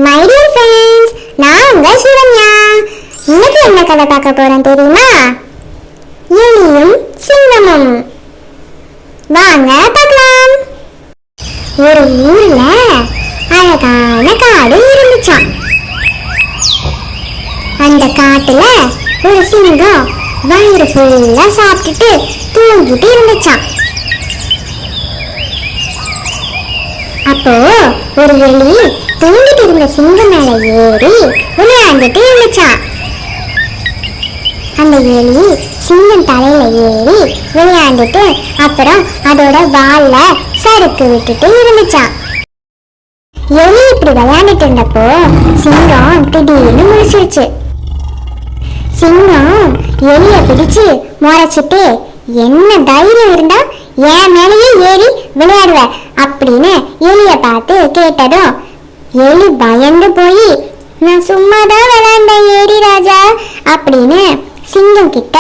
My dear friends, நான் உங்கள் சிவன்யா. இன்னைக்கு என்ன கதை பார்க்க போறேன் தெரியுமா? எலியும் சிங்கமும். வாங்க பார்க்கலாம். ஒரு ஊர்ல அழகான காடு இருந்துச்சாம். அந்த காட்டுல ஒரு சிங்கம் வயிறு ஃபுல்லா சாப்பிட்டுட்டு தூங்கிட்டு இருந்துச்சாம். அப்போ ஒரு எலி தூங்கிட்டு இருந்த சிங்கம் மேல ஏறி விளையாண்டுட்டு இருந்துச்சான். அந்த எலி சிங்கம் தலையில ஏறி விளையாண்டுட்டு அப்புறம் அதோட வால்ல சறுக்கு விட்டுட்டு இருந்துச்சான். எலி இப்படி விளையாண்டுட்டு இருந்தப்போ சிங்கம் திடீர்னு முழிச்சிருச்சு. சிங்கம் எலிய பிடிச்சு முறைச்சிட்டு, என்ன தைரியம் இருந்தா என் மேலேயே ஏறி விளையாடுவ அப்படின்னு எலிய பார்த்து கேட்டதும் எலி பயந்து போய், நான் சும்மாதான் விளையாண்டேன் ஏறி ராஜா அப்படின்னு சிங்கம் கிட்ட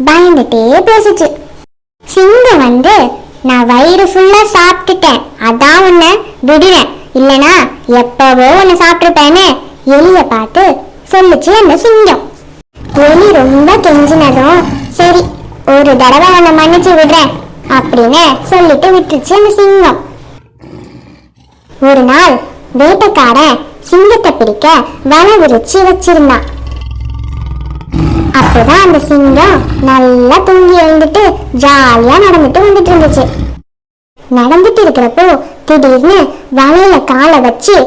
பயந்துட்டே பேசுச்சு. சிங்கம் நான் வயிறு ஃபுல்லா சாப்பிட்டுட்டேன், அதான் உன்னை விடுவேன், இல்லனா எப்பவோ உன்னை சாப்பிட்டுருப்பேன்னு எலிய பார்த்து சொல்லுச்சு அந்த சிங்கம். எலி ரொம்ப கெஞ்சினதும், சரி ஒரு தடவை உன்னை மன்னிச்சு விடுறேன் அப்படின்னு சொல்லிட்டு விட்டுச்சு அந்த சிங்கம். ஒரு நாள் வேட்டைக்காரன் சிங்கத்தை பிடிக்க வலை விரிச்சு வச்சிருந்தான். அப்பதான் அந்த சிங்கம் நல்லா தூங்கி எழுந்துட்டு ஜாலியா நடந்துட்டு வந்துட்டு இருந்துச்சு. நடந்துட்டு இருக்கிறப்போ திடீர்னு வலையில காலை வச்சு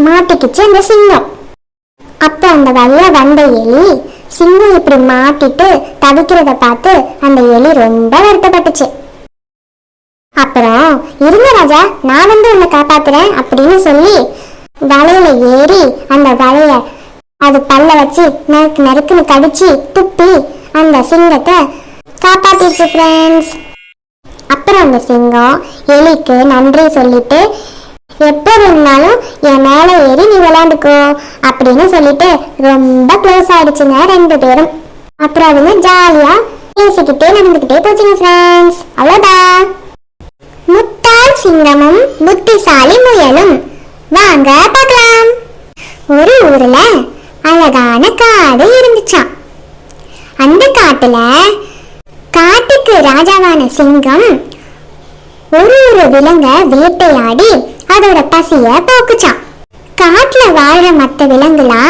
மாட்டிக்கிச்சு அந்த சிங்கம். அப்ப அந்த வழியா வந்த எலி சிங்கம் இப்படி மாட்டிட்டு தவிக்கிறத பார்த்து அந்த எலி ரொம்ப வருத்தப்பட்டுச்சு. அப்புறம் இருங்க ராஜா, நான் உன்னை காப்பாத்துறேன் அப்படின்னு சொல்லி வலையில ஏறி அந்த வலைய அது பல்ல வச்சு நறுக்கு நறுக்குன்னு கடிச்சு துப்பி அந்த சிங்கத்தை காப்பாத்திருக்கு ஃப்ரெண்ட்ஸ். அப்புறம் அந்த சிங்கம் எலிக்கு நன்றி சொல்லிட்டு, எப்போ வேணுனாலும் என் மேல ஏறி நீ விளையாண்டுக்கோ அப்படின்னு சொல்லிட்டு ரொம்ப க்ளோஸ் ஆயிடுச்சுங்க ரெண்டு பேரும். அப்புறம் அதுங்க ஜாலியா பேசிக்கிட்டே நடந்துக்கிட்டே போச்சுங்க ஃப்ரெண்ட்ஸ். அவ்வளோதான். முட்டாள் சிங்கமும் புத்திசாலி முயலும். வாங்க பார்க்கலாம். ஒரு ஊர்ல அழகான காடு இருந்துச்சாம். அந்த காட்டுல காட்டுக்கு ராஜாவான சிங்கம் ஒரு விலங்க வேட்டையாடி அதோட பசிய போக்குச்சான். காட்டுல வாழ்ற மற்ற விலங்குலா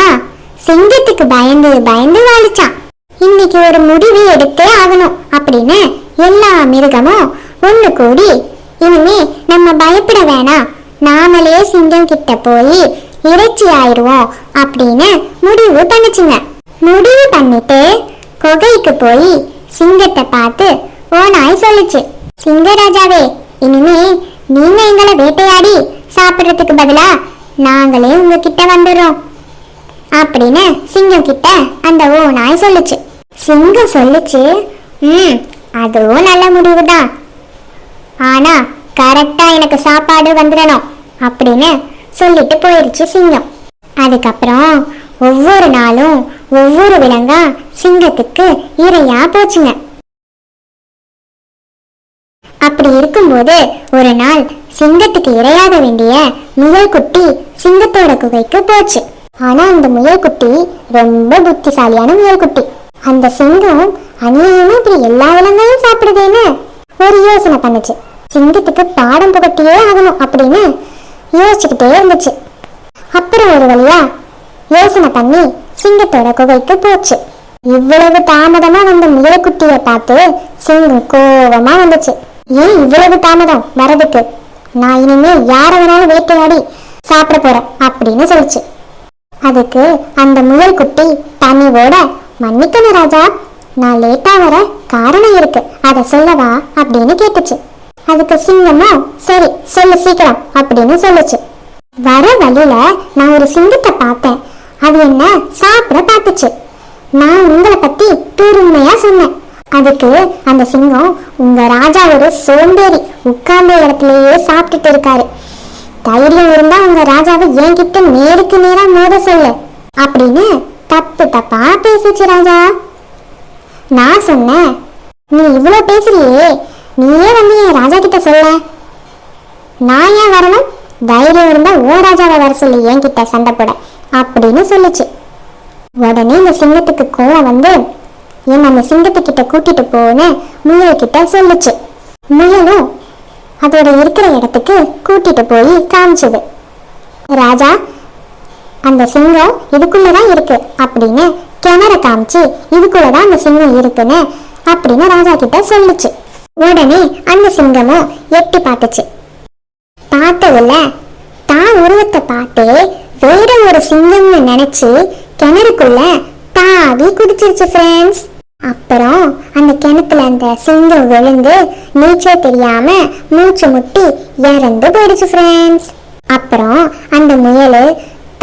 சிங்கத்துக்கு பயந்து பயந்து வாழிச்சான். இன்னைக்கு ஒரு முடிவு எடுத்தே ஆகணும் அப்படின்னு எல்லா மிருகமும் ஒண்ணு கூடி, இனிமே நம்ம பயப்பட வேணாம், நாமளே சிங்கம் கிட்ட போய் இறைச்சி ஆயிடுவோம் அப்படின்னு முடிவு பண்ணுச்சுங்க. முடிவு பண்ணிட்டு குகைக்கு போய் சிங்கத்தை பார்த்து ஓநாய் சொல்லுச்சு, சிங்கராஜாவே, இனிமே நீங்க எங்களை வேட்டையாடி சாப்பிடுறதுக்கு பதிலா நாங்களே உங்ககிட்ட வந்துடுறோம் அப்படின்னு சிங்கம் கிட்ட அந்த ஓநாய் சொல்லுச்சு. சிங்கம் சொல்லுச்சு, அதுவும் நல்ல முடிவுதான், ஆனா கரெக்டா எனக்கு சாப்பாடு வந்துடணும் அப்படின்னு சொல்லிட்டு போயிருச்சு சிங்கம். அதுக்கப்புறம் ஒவ்வொரு நாளும் ஒவ்வொரு விலங்கா சிங்கத்துக்கு இரையா போச்சுங்க. அப்படி இருக்கும்போது ஒரு நாள் சிங்கத்துக்கு இரையாக வேண்டிய முயல் குட்டி சிங்கத்தோட குகைக்கு போச்சு. ஆனா அந்த முயல் குட்டி ரொம்ப புத்திசாலியான முயல் குட்டி. அந்த சிங்கம் அநியாயமா இப்படி எல்லா விலங்கையும் சாப்பிடுதேன்னு ஒரு யோசனை பண்ணுச்சு. சிங்கத்துக்கு பாடம் புகட்டியே ஆகணும் அப்படின்னு யோசிச்சுக்கிட்டே இருந்துச்சு. அப்புறம் ஒரு வழியா யோசனை பண்ணி சிங்கத்தோட குகைக்கு போச்சு. இவ்வளவு தாமதமா வந்த முயல்குட்டியை பார்த்து சிங்கம் கோவமா வந்துச்சு. ஏன் இவ்வளவு தாமதம் வரதுக்கு, நான் இனிமே யார வேணாலும் வேட்டையாடி சாப்பிட போறேன் அப்படின்னு சொல்லிச்சு. அதுக்கு அந்த முயல்குட்டி பணிவோட, மன்னிக்கணும் ராஜா, நான் லேட்டா வர காரணம் இருக்கு, அதை சொல்லவா அப்படின்னு கேட்டுச்சு. அதுக்கு சிங்கமும் சரி சொல்லு சீக்கிரம் அப்படின்னு சொல்லுச்சு. வர வழியில நான் ஒரு சிங்கத்தை பார்த்தேன், அது என்ன சாப்பிட பார்த்துச்சு. நான் உங்களை பத்தி பெருமையா சொன்னேன். அதுக்கு அந்த சிங்கம், உங்க ராஜா ஒரு சோம்பேறி, உட்கார்ந்த இடத்துலயே சாப்பிட்டுட்டு இருக்காரு, தைரியம் இருந்தா உங்க ராஜாவை என்கிட்ட நேருக்கு நேரா மோத சொல்லு அப்படின்னு தப்பு தப்பா பேசிச்சு ராஜா. நான் சொன்னேன், நீ இவ்வளவு பேசுறியே, நீயே என் ராஜா கிட்ட சொல்ல, நான் ஏன் வரணும், தைரியம் இருந்தா ஓ ராஜாவை வர சொல்லி என்கிட்ட சண்டை போட அப்படின்னு சொல்லுச்சு. உடனே இந்த சிங்கத்துக்கு கோவம் வந்து என்ன அந்த சிங்கத்துக்கிட்ட கூட்டிட்டு போன்னு முயல் கிட்ட சொல்லுச்சு. முயலும் அதோட இருக்கிற இடத்துக்கு கூட்டிட்டு போய் காமிச்சது. ராஜா, அந்த சிங்கம் இதுக்குள்ளதான் இருக்கு அப்படின்னு கிணற காமிச்சு இதுக்குள்ளதான் அந்த சிங்கம் இருக்குன்னு அப்படின்னு ராஜா கிட்ட சொல்லுச்சு. உடனே அந்த சிங்கமும் எட்டி பார்த்துச்சு. பார்த்ததுல தான் உருவத்தை பார்த்து வேற ஒரு சிங்கம்னு நினைச்சு கிணறுக்குள்ள தாவி குதிச்சிருச்சு ஃப்ரெண்ட்ஸ். அப்புறம் அந்த கிணத்துல அந்த சிங்கம் விழுந்து நீச்சல் தெரியாம மூச்சு முட்டி இறந்து போயிடுச்சு ஃப்ரெண்ட்ஸ். அப்புறம் அந்த முயல்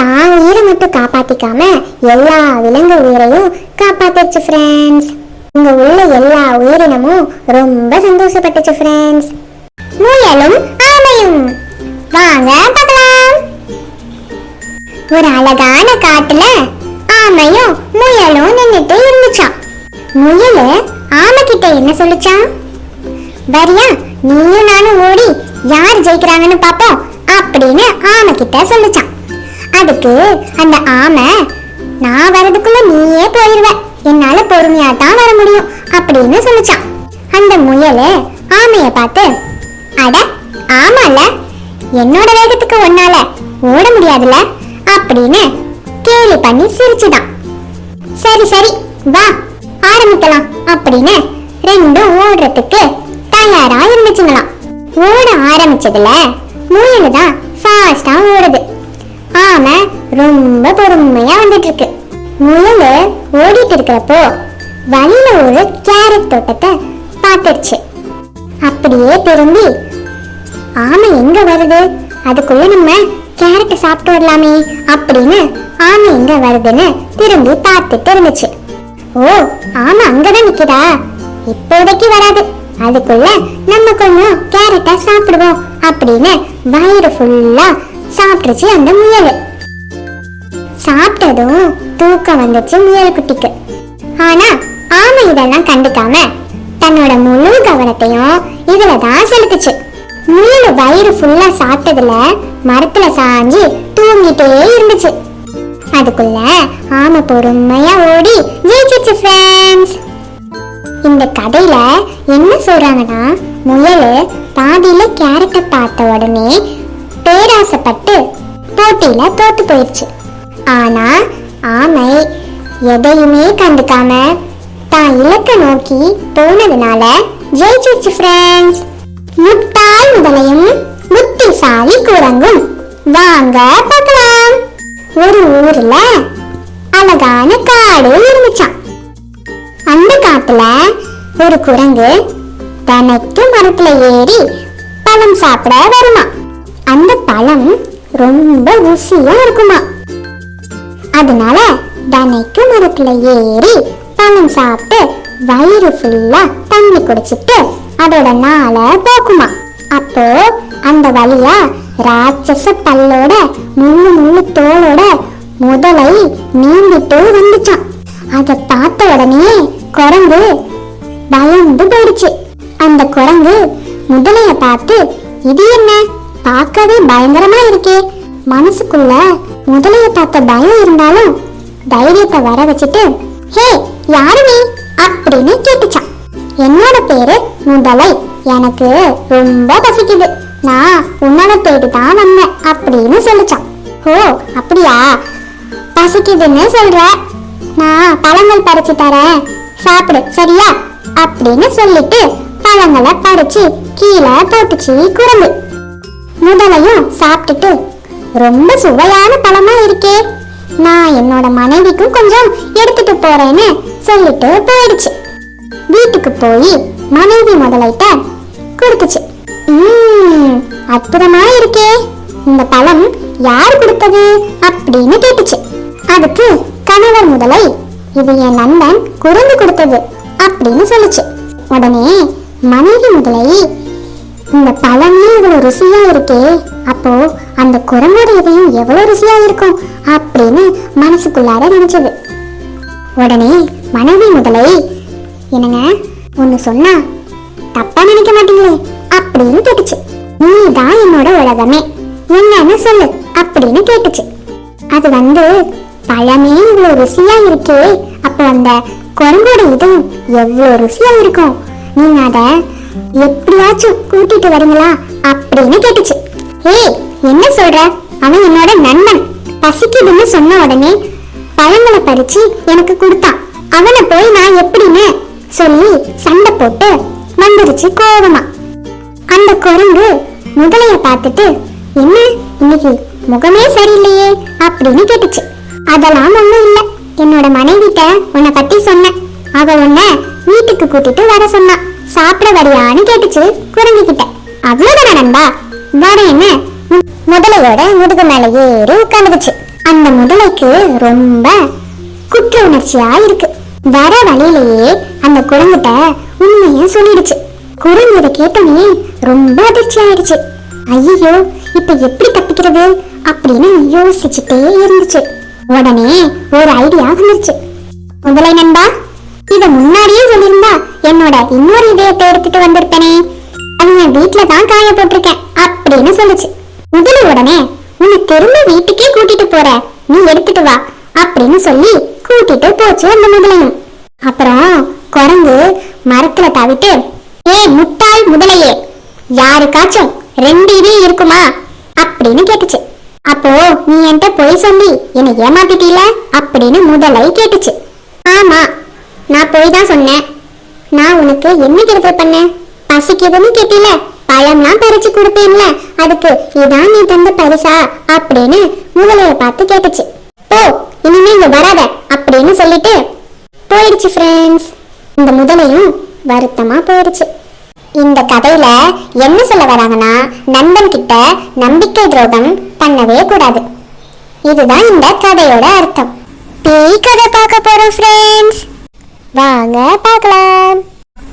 தான் உயிரை மட்டும் காப்பாத்திக்காம எல்லா விலங்கு உயிரையும் காப்பாத்திருச்சு ஃப்ரெண்ட்ஸ். இங்க உள்ள எல்லா உயிரினமும் ரொம்ப சந்தோஷப்பட்டுச்சு ஃப்ரெண்ட்ஸ். முயலும் ஆமையும் வாங்க பார்க்கலாம். ஒரு அழகான காட்டுல ஆமையும் முயலும் நின்னுட்டு இருந்துச்சான். முயல் ஆமை கிட்ட என்ன சொல்லுச்சான்? வரியா, நீயும் நானும் ஓடி யார் ஜெயிக்கிறாங்கன்னு பாப்போம் அப்படின்னு ஆமை கிட்ட சொல்லுச்சான். அதுக்கு அந்த ஆமை, நான் வரதுக்குள்ள நீயே போயிருவ, என்னால பொறுமையா தான் வர முடியும் அப்படின்னு சொல்லுச்சான். அந்த முயல் ஆமைய பார்த்து, அட ஆமால, என்னோட வேகத்துக்கு ஒன்னால ஓட முடியாதுல அப்படின்னு கேலி பண்ணி சிரிச்சுதான். சரி சரி வா ஆரம்பிக்கலாம் அப்படின்னு ரெண்டும் ஓடுறதுக்கு தயாரா இருந்துச்சுங்களாம். ஓட ஆரம்பிச்சதுல முயல் தான் ஃபாஸ்டா ஓடுது. ஆமை ரொம்ப பொறுமையா வந்துட்டு இருக்கு. முயல் ஓடிட்டு இருக்கிறப்போ வழியில ஒரு கேரட் தோட்டத்தை பார்த்துருச்சு. அப்படியே திரும்பி, ஆமை எங்க வருது, அதுக்குள்ள நம்ம கேரட்டை சாப்பிட்டு வரலாமே அப்படின்னு ஆமை எங்க வருதுன்னு திரும்பி பார்த்துட்டு இருந்துச்சு. ஓ, ஆமா அங்கதான் நிக்குதா, இப்போதைக்கு வராது, அதுக்குள்ள நம்ம கொஞ்சம் கேரட்டை சாப்பிடுவோம் அப்படின்னு வயிறு ஃபுல்லா சாப்பிட்டுச்சு அந்த முயல். சாப்பிட்டதும் தூக்கம் வந்துச்சு முயல் குட்டிக்கு. ஆனா ஆமை இதெல்லாம் கண்டுக்காம தன்னோட முழு கவனத்தையும் இதுலதான் செலுத்துச்சு. முயல் வயிறு ஃபுல்லா சாப்பிட்டதுல மரத்துல சாஞ்சி தூங்கிட்டே இருந்துச்சு. அதுக்குள்ள ஆமை பொறுமையா ஓடி ஜெயிச்சிச்சு ஃப்ரெண்ட்ஸ். இந்த கதையில என்ன சொல்றாங்கன்னா, முயல் பாதியில கேரட்டை பார்த்த உடனே பேராசைப்பட்டு போட்டியில தோத்து போயிடுச்சு. ஆனா ஆமை எதையுமே கண்டுக்காம தான் இலக்க நோக்கி போனதுனால ஜெயிச்சிச்சு ஃப்ரெண்ட்ஸ். முட்டாள் முதலையும் புத்திசாலி குரங்கும் வாங்க பார்க்கலாம். ஒரு ஊர்ல அழகான காடு இருந்துச்சான். அந்த காட்டுல ஒரு குரங்கு தினைக்கும் மரத்துல ஏறி பழம் சாப்பிட வருமா. அந்த பழம் ரொம்ப ருசியா இருக்குமா. அதனால தினைக்கும் மரத்துல ஏறி பழம் சாப்பிட்டு வயிறு ஃபுல்லா தண்ணி குடிச்சிட்டு அதோட நாளை போக்குமா. அப்போ அந்த வழியா ராட்சச பல்லோட முள்ளு முள்ளு தோலோட முதலை நீந்திட்டு வந்துச்சான். அத பார்த்த உடனே குரங்கு பயந்து போயிடுச்சு. அந்த குரங்கு முதலைய பார்த்து, இது என்ன, பார்க்கவே பயங்கரமா இருக்கே, மனசுக்குள்ள முதலைய பார்த்த பயம் இருந்தாலும் தைரியத்தை வர வச்சுட்டு, ஹே யாரு நீ அப்படின்னு கேட்டுச்சான். என்னோட பேரு முதலை, எனக்கு ரொம்ப பசிக்குது, நான் உன்னோட தேடி தான் வந்தேன் அப்படின்னு சொல்லிச்சான். ஓ அப்படியா, பசிக்குதுன்னு சொல்ற, நான் பழங்கள் பறிச்சு தரேன் சாப்பிடு சரியா அப்படின்னு சொல்லிட்டு பழங்களை பறிச்சு கீழே போட்டுச்சு குரங்கு. முதலையும் சாப்பிட்டுட்டு, ரொம்ப சுவையான பழமா இருக்கே, நான் என்னோட மனைவிக்கும் கொஞ்சம் எடுத்துட்டு போறேன்னு சொல்லிட்டு போயிடுச்சு. வீட்டுக்கு போய் மனைவி முதலைட்ட கொடுத்துச்சு. அற்புதமா இருக்கே, இந்த பழம் யார் கொடுத்தது அப்படின்னு கேட்டுச்சு. அதுக்கு கணவர் முதலை, இது என் நண்பன் குரங்கு கொடுத்தது அப்படின்னு சொல்லுச்சு. உடனே மனைவி முதலை, இந்த பழமே இவ்வளவு ருசியா இருக்கே, அப்போ அந்த குரங்கோட இதையும் எவ்வளவு ருசியா இருக்கும் அப்படின்னு மனசுக்குள்ளார நினைச்சது. உடனே மனைவி முதலை, என்னங்க ஒன்னு சொன்னா தப்பா நினைக்க மாட்டீங்களே அப்படின்னு கேட்டுச்சு. நீ தான் என்னோட உலகமே, என்னன்னு சொல்லு அப்படின்னு கேட்டுச்சு. அது பழமே இவ்வளவு ருசியா இருக்கே, அப்ப அந்த குரங்கோட இதுவும் எவ்வளவு ருசியா இருக்கும், நீங்க அத எப்படியாச்சும் கூட்டிட்டு வரீங்களா அப்படின்னு கேட்டுச்சு. ஏய், என்ன சொல்ற? அவன் என்னோட நண்பன், பசிக்குதுன்னு சொன்ன உடனே பழங்களை பறிச்சு எனக்கு கொடுத்தான். அவனை போய் நான் எப்படின்னு சொல்லி சண்டை போட்டு வந்துருச்சு கோபமா. அந்த குரங்கு முதலைய பார்த்துட்டு, என்ன இன்னைக்கு முகமே சரியில்லையே அப்படின்னு கேட்டுச்சு. அதெல்லாம் ஒண்ணும் இல்ல, என்னோட மனைவிட்ட உன்னை பத்தி சொன்னேன், அவ உன்னை வீட்டுக்கு கூட்டிட்டு வர சொன்னா, சாப்பிட வரியான்னு கேட்டுச்சு குரங்கு கிட்ட. அவ்வளவுதான நண்பா, வரேன்னு முதலையோட முதுகு மேல ஏறி உட்காந்துச்சு. அந்த முதலைக்கு ரொம்ப குற்ற உணர்ச்சியா இருக்கு. வர வழியிலேயே அந்த குரங்கிட்ட உண்மைய சொல்லிடுச்சு. குரங்கு இதை கேட்டோன்னே ரொம்ப அதிர்ச்சி ஆயிடுச்சு. ஐயோ, இப்ப எப்படி தப்பிக்கிறது அப்படின்னு யோசிச்சுட்டே இருந்துச்சு. உடனே ஒரு ஐடியா வந்துருச்சு. முதலை நண்பா, இத முன்னாடியே சொல்லியிருந்தா என்னோட இன்னொரு இதயத்தை எடுத்துட்டு வந்திருப்பேனே, அது என் வீட்டுல தான் காய போட்டிருக்கேன் அப்படின்னு சொல்லுச்சு. முதலை உடனே, உன்னை திரும்ப வீட்டுக்கே கூட்டிட்டு போற, நீ எடுத்துட்டு வா அப்படின்னு சொல்லி கூட்டிட்டு போச்சு அந்த முதலையும். அப்புறம் குரங்கு மரத்துல தாவிட்டு, ஏ முட்டாள் முதலையே, யாருக்காச்சும் 2 இதே இருக்குமா அப்படின்னு கேட்டுச்சு. அப்போ நீ என்கிட்ட போய் சொல்லி என்னை ஏமாத்திட்டீல அப்படின்னு முதலை கேட்டுச்சு. ஆமா, நான் போய் தான் சொன்னேன். நான் உனக்கு என்ன கிடைப்ப பண்ணேன்? பசிக்குதுன்னு கேட்டில, பழம்லாம் பறிச்சு கொடுப்பேன்ல, அதுக்கு இதான் நீ தந்த பரிசா அப்படின்னு முதலைய பார்த்து கேட்டுச்சு. ஓ, இனிமே இங்க வராத அப்படின்னு சொல்லிட்டு போயிடுச்சு ஃப்ரெண்ட்ஸ். இந்த முதலையும் வருத்தமா போயிடுச்சு. இந்த கதையில என்ன சொல்ல வராங்கன்னா, நண்பன் கிட்ட நம்பிக்கை துரோகம் பண்ணவே கூடாது. இதுதான் இந்த கதையோட அர்த்தம். பேய் கதை பார்க்க போறோம் ஃப்ரெண்ட்ஸ், வாங்க பார்க்கலாம்.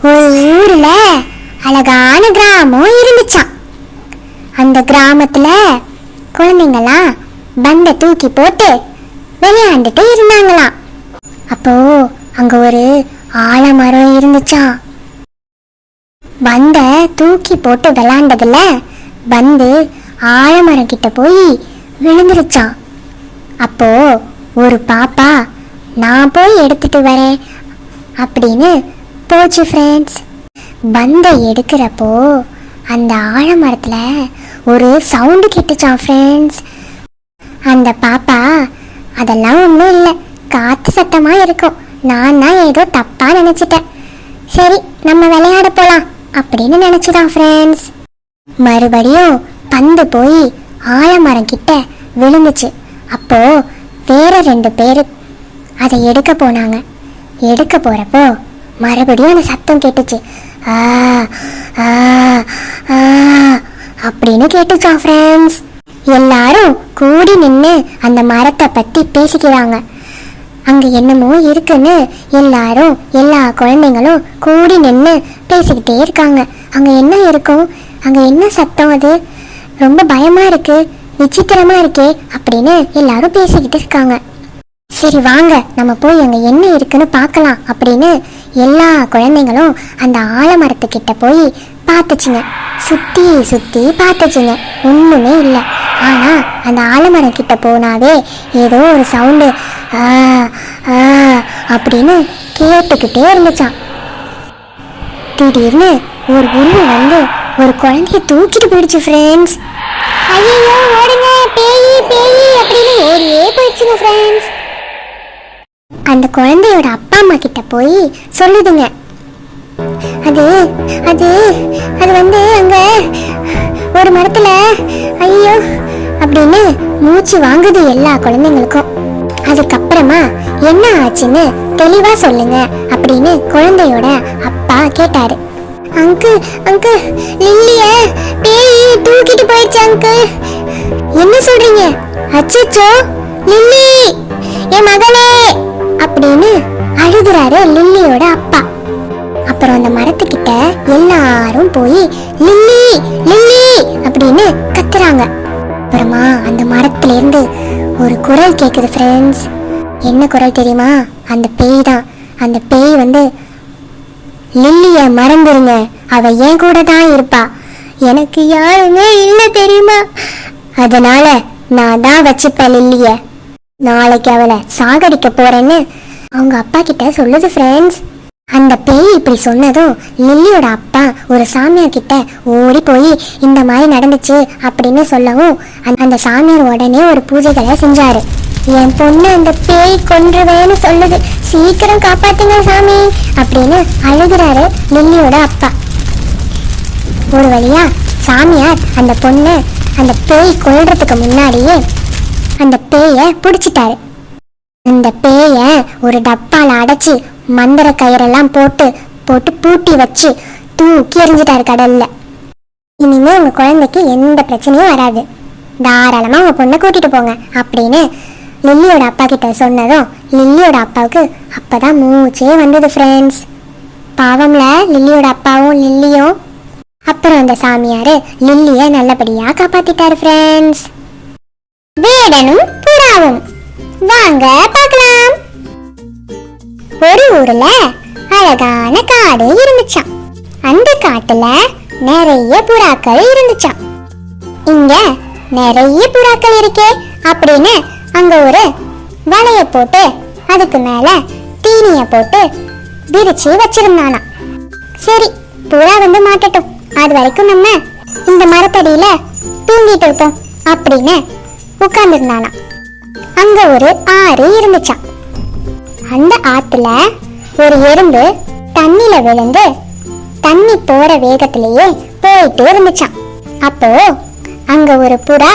ஒரு ஊர்ல அழகான கிராமம் இருந்துச்சாம். அந்த கிராமத்துல குழந்தைங்களாம் பந்தை தூக்கி போட்டு விளையாண்டுட்டு இருந்தாங்களாம். அப்போ அங்க ஒரு ஆலமரம் இருந்துச்சாம். பந்தை தூக்கி போட்டு விளையாண்டதுல பந்து ஆலமரம் கிட்ட போய் விழுந்துருச்சான். அப்போ ஒரு பாப்பா, நான் போய் எடுத்துட்டு வரேன் அப்படின்னு போச்சு ஃப்ரெண்ட்ஸ். பந்தை எடுக்கிறப்போ அந்த ஆலமரத்துல ஒரு சவுண்டு கேட்டுச்சான் ஃப்ரெண்ட்ஸ். அந்த பாப்பா, அதெல்லாம் ஒன்றும் இல்லை, காத்து சத்தமா இருக்கும், நான் தான் ஏதோ தப்பா நினைச்சிட்டேன், சரி நம்ம விளையாட போலாம் அப்படின்னு நினைச்சுதான் ஃப்ரெண்ட்ஸ். மறுபடியும் பந்து போய் ஆலமரம் கிட்ட விழுந்துச்சு. அப்போ வேற 2 பேரு அதை எடுக்க போனாங்க. எடுக்க போறப்போ மறுபடியும் அந்த சத்தம் கேட்டுச்சு. ஆ ஆ ஆ அப்படின்னு கேட்டுச்சான் ஃப்ரெண்ட்ஸ். எல்லாரும் கூடி நின்று அந்த மரத்தை பத்தி பேசிக்கிறாங்க. அங்க என்னமோ இருக்குன்னு எல்லாரும், எல்லா குழந்தைங்களும் கூடி நின்று பேசிக்கிட்டே இருக்காங்க. அங்க என்ன இருக்கும், அங்க என்ன சத்தம், அது ரொம்ப பயமா இருக்கு, விசித்திரமா இருக்கே அப்படின்னு எல்லாரும் பேசிக்கிட்டு இருக்காங்க. சரி வாங்க நம்ம போய் அங்க என்ன இருக்குன்னு பார்க்கலாம் அப்படின்னு எல்லா குழந்தைங்களும் அந்த ஆலமரத்துக்கிட்ட போய் பார்த்துச்சுங்க. சுத்தி சுத்தி பார்த்துச்சுங்க, ஒண்ணுமே இல்லை. ஆனா அந்த ஆலமரம் கிட்ட போனாவே ஏதோ ஒரு சவுண்டு ஆ ஆ அப்படின்னு கேட்டுக்கிட்டே இருந்துச்சான். திடீர்னு ஒரு உருவம் ஒரு குழந்தைய தூக்கிட்டு போயிடுச்சு ஃப்ரெண்ட்ஸ். ஐயோ ஓடுங்க, பேயி பேயி அப்படின்னு ஓடியே போயிடுச்சுங்க ஃப்ரெண்ட்ஸ். அந்த குழந்தையோட அப்பா அம்மா கிட்ட போய் சொல்லுதுங்க, அது அது அது அங்க ஒரு மரத்துல, ஐயோ அப்படின்னு மூச்சு வாங்குது எல்லா குழந்தைங்களுக்கும். அதுக்கப்புறமா என்ன ஆச்சுன்னு தெளிவா சொல்லுங்க அப்படின்னு குழந்தையோட அப்பா கேட்டாரு. அங்கிள் அங்கிள், லில்லிய பேய் தூக்கிட்டு போயிடுச்சு அங்கிள். என்ன சொல்றீங்க? அச்சச்சோ, லில்லி என் மகளே அப்படின்னு அழுகுறாரு லில்லியோட அப்பா. அப்புறம் அந்த மரத்துக்கிட்ட எல்லாரும் போய் லில்லி லில்லி அப்படின்னு கத்துறாங்க. அப்புறமா அந்த மரத்துல இருந்து ஒரு குரல் கேக்குது ஃப்ரெண்ட்ஸ். என்ன குரல் தெரியுமா? அந்த பேய் தான். அந்த பேய் லில்லிய மறந்துருங்க, அவ என் கூட தான் இருப்பா, எனக்கு யாருமே இல்லை தெரியுமா, அதனால நான் தான் வச்சுப்பேன் லில்லிய. நாளைக்கு அவளை சாகடிக்க போறேன்னு அவங்க அப்பா கிட்ட சொல்லுது ஃப்ரெண்ட்ஸ். அந்த பேய் இப்படி சொன்னதும் லில்லியோட அப்பா ஒரு சாமியார் கிட்ட ஓடி போய் இந்த மாதிரி நடந்துச்சு அப்படின்னு சொல்லவும் அந்த சாமியார் உடனே ஒரு பூஜைகளை செஞ்சாரு. என் பொண்ணு அந்த பேய் கொன்றுவேன்னு சொல்லுது, சீக்கிரம் காப்பாத்துங்க சாமி அப்படின்னு அழுகிறாரு லில்லியோட அப்பா. ஒரு வழியா சாமியார் அந்த பொண்ணு அந்த பேய் கொல்றதுக்கு முன்னாடியே அந்த பேயை பிடிச்சிட்டாரு. அந்த பேய ஒரு டப்பால அடைச்சி மந்திர கயிறெல்லாம் போட்டு போட்டு பூட்டி வச்சு தூக்கி எறிஞ்சிட்டாரு கடல்ல. இனிமே உங்க குழந்தைக்கு எந்த பிரச்சனையும் வராது, தாராளமா உங்க பொண்ணை கூட்டிட்டு போங்க அப்படின்னு லில்லியோட அப்பா கிட்ட சொன்னதும் லில்லியோட அப்பாவுக்கு அப்பதான் மூச்சே வந்தது ஃப்ரெண்ட்ஸ். பாவம்ல லில்லியோட அப்பாவும் லில்லியும். அப்புறம் அந்த சாமியாரு லில்லிய நல்லபடியா காப்பாத்திட்டாரு ஃப்ரெண்ட்ஸ். வேடனும் புறாவும் வாங்க பார்க்கலாம். ஒரு ஊர்ல அழகான காடு இருந்துச்சாம். அந்த காட்டுல நிறைய புறாக்கள் இருந்துச்சாம். இங்க நிறைய புறாக்கள் இருக்கே அப்படின்னு அங்க ஒரு வலைய போட்டு அதுக்கு மேல தீனிய போட்டு விரிச்சு வச்சிருந்தானா. சரி, புறா வந்து மாட்டட்டும், அது வரைக்கும் நம்ம இந்த மரத்தடியில தூங்கிட்டு இருப்போம் அப்படின்னு உட்கார்ந்துருந்தானா. அங்க ஒரு ஆறு இருந்துச்சாம். அந்த ஆத்துல ஒரு எறும்பு தண்ணில விழுந்து தண்ணி போற வேகத்திலேயே போயிட்டு இருந்துச்சாம். அப்போ அங்க ஒரு புறா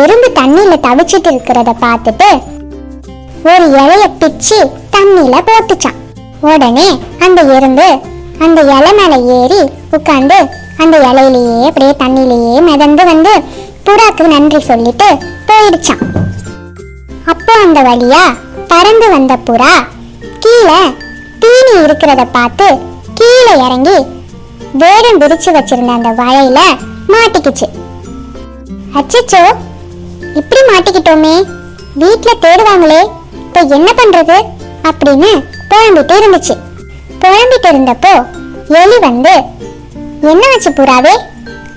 எறும்பு தண்ணியில தவிச்சிட்டு இருக்கிறத பார்த்துட்டு ஒரு இலைய பிச்சு தண்ணியில போட்டுச்சான். உடனே அந்த எறும்பு அந்த இலை மேல ஏறி உட்கார்ந்து அந்த இலையிலேயே அப்படியே தண்ணியிலேயே மிதந்து வந்து புறாக்கு நன்றி சொல்லிட்டு போயிடுச்சான். அப்போ அந்த வழியா பறந்து வந்த புறா கீழே தீனி இருக்கிறத பார்த்து கீழே இறங்கி வேடம் விரிச்சு வச்சிருந்த அந்த வலையில மாட்டிக்கிச்சு. அச்சச்சோ, இப்படி மாட்டிக்கிட்டோமே, வீட்டுல தேடுவாங்களே, இப்ப என்ன பண்றது அப்படின்னு புலம்பிட்டு இருந்துச்சு. புலம்பிட்டு இருந்தப்போ எலி வந்து, என்ன ஆச்சு புறாவே,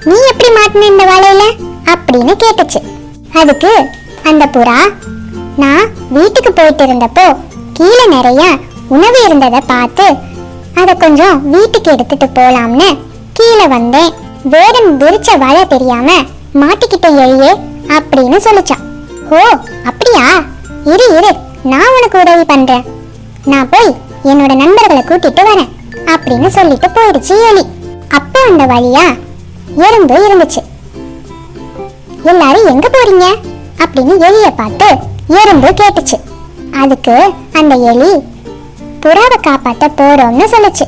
நீ எப்படி மாட்டின இந்த வலையில அப்படின்னு கேட்டுச்சு. அதுக்கு அந்த புறா, நான் வீட்டுக்கு போயிட்டு இருந்தப்போ கீழே நிறைய உணவு இருந்ததை பார்த்து அதை கொஞ்சம் வீட்டுக்கு எடுத்துட்டு போலாம்னு கீழே வந்தேன். வேடம் விரிச்ச வலை தெரியாம மாட்டிக்கிட்ட எலியே அப்படின்னு சொல்லிச்சான். ஓ அப்படியா, இரு இரு, நான் உனக்கு உதவி பண்றேன், நான் போய் என்னோட நண்பர்களை கூட்டிட்டு வரேன் அப்படின்னு சொல்லிட்டு போயிடுச்சு எலி. அப்போ அந்த வழியா எறும்பு இருந்துச்சு. எல்லாரும் எங்க போறீங்க அப்படின்னு எலிய பார்த்து எறும்பு கேட்டுச்சு. அதுக்கு அந்த எலி புறாவை காப்பாத்த போறோம்னு சொல்லுச்சு.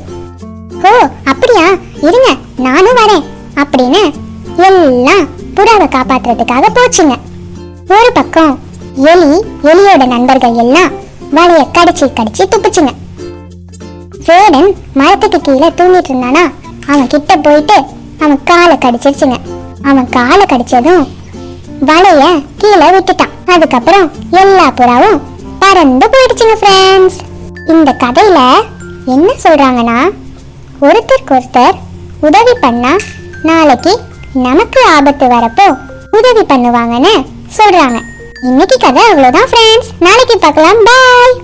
ஓ அப்படியா, இருங்க நானும் வரேன் அப்படின்னு எல்லாம் புறாவை காப்பாத்துறதுக்காக போச்சுங்க. ஒரு பக்கம் எலியோட நண்பர்கள் எல்லாம் வலைய கடிச்சு கடிச்சு துப்புச்சுங்க. வேடன் மரத்துக்கு கீழே தூங்கிட்டு இருந்தானா, அவன் கிட்ட போயிட்டு அவன் காலை கடிச்சிருச்சுங்க. அவன் காலை கடிச்சதும் வலைய கீழே விட்டுட்டான். அதுக்கப்புறம் எல்லா புறாவும் பறந்து போயிடுச்சுங்க ஃப்ரெண்ட்ஸ். இந்த கதையில என்ன சொல்றாங்கன்னா, ஒருத்தருக்கு ஒருத்தர் உதவி பண்ணா நாளைக்கு நமக்கு ஆபத்து வரப்போ உதவி பண்ணுவாங்கன்னு சொல்றாங்க. இன்னைக்கு கதை அவ்வளவுதான் ஃப்ரெண்ட்ஸ். நாளைக்கு பார்க்கலாம். பாய்.